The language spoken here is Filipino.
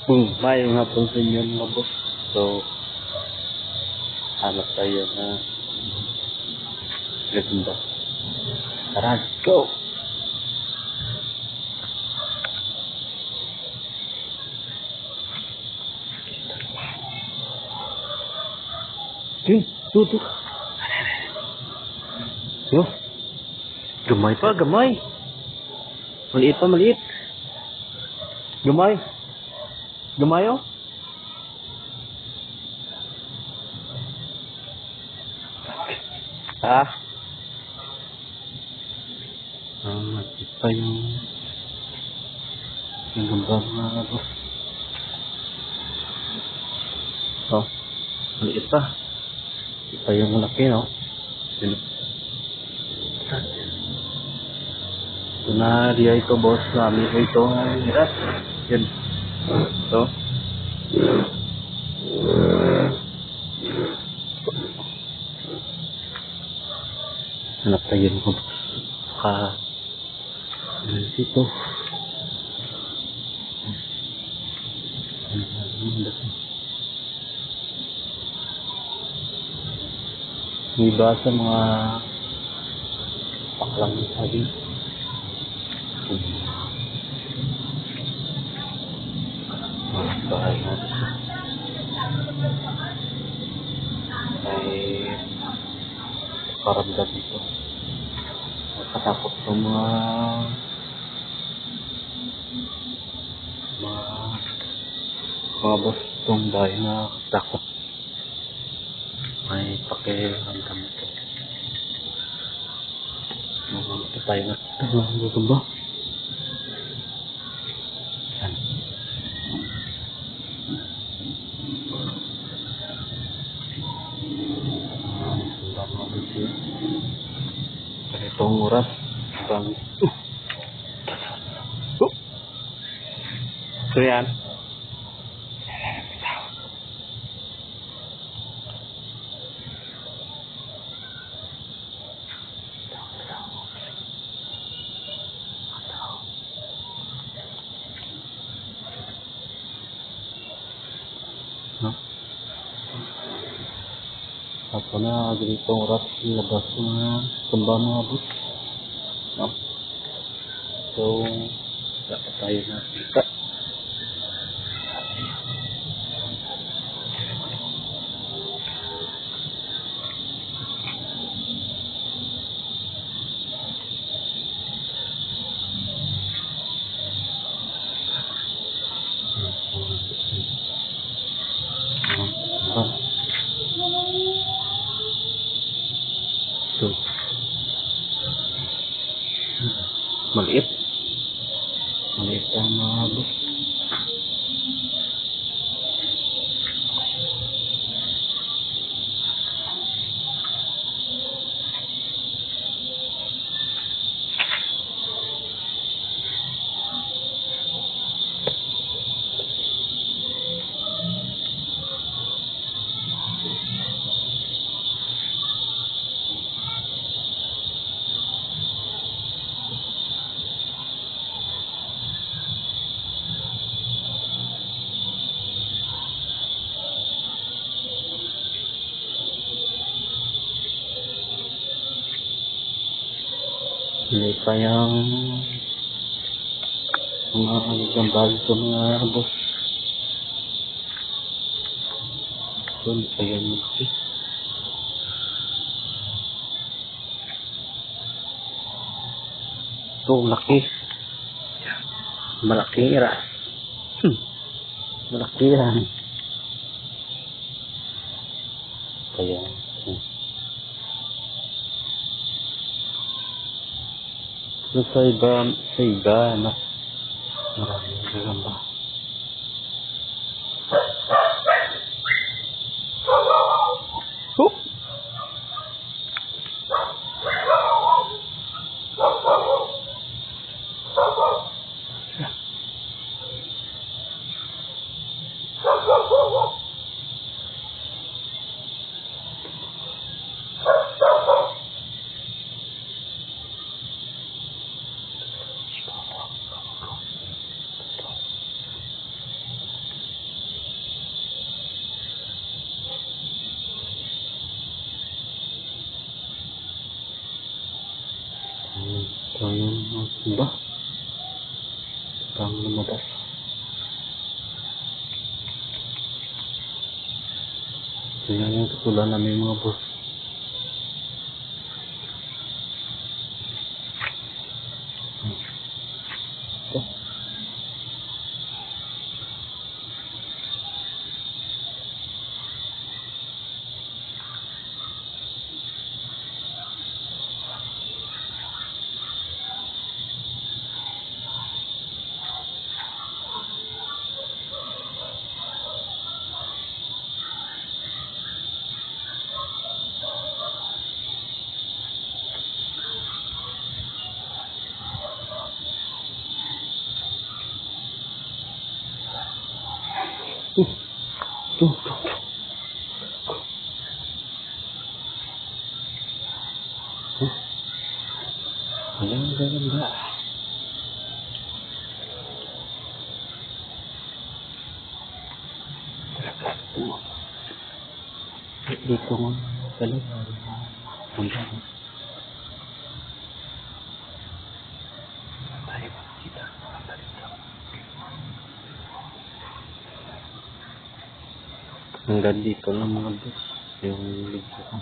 Mayroong hapon sa inyo mga boss. So, hanap tayo na ganda. Tara, let's go! Tuh. Yo. Gamay pa, gamay. Maliit pa, maliit. Gamay. Gamay oh. Maliit pa yung gambang mga boss. Oh, maliit pa. Ito yung malaki, no? Ito na diya ito, boss. Nami ko ito. Hirap. Yan. Ito. Hanap tayo mo, boss. Dito. May iba sa mga paklang sabi. Bahay natin. Ay karamdam dito. Nakatakot ng mga boss itong bahay na takot. May pakiramdam ito. Mga tayo na. Ano ba? Yan. Sundang mga busy. Ganitong oras. Bang. So yan. No? Ako na ganito oras labas mga tumba mga bus. No? So, dapat tayo na kita. So, maliit ang mga bus. Hindi pa yung mga gambal ito mga boss. So, hindi pa yan malaki. Ito, laki. Malaki ras. Malaki yan. Kaya, so, sa iba, mas maraming gagamba. Oh! Ba? Parang lumabas. Tingnan yung tutulan namin mga boss. Ito. Tuh. Alam mo ganda. Dito nga talaga. Punta ko. Tayo kita. Hanggang dito lang mga boss. Yung video ko.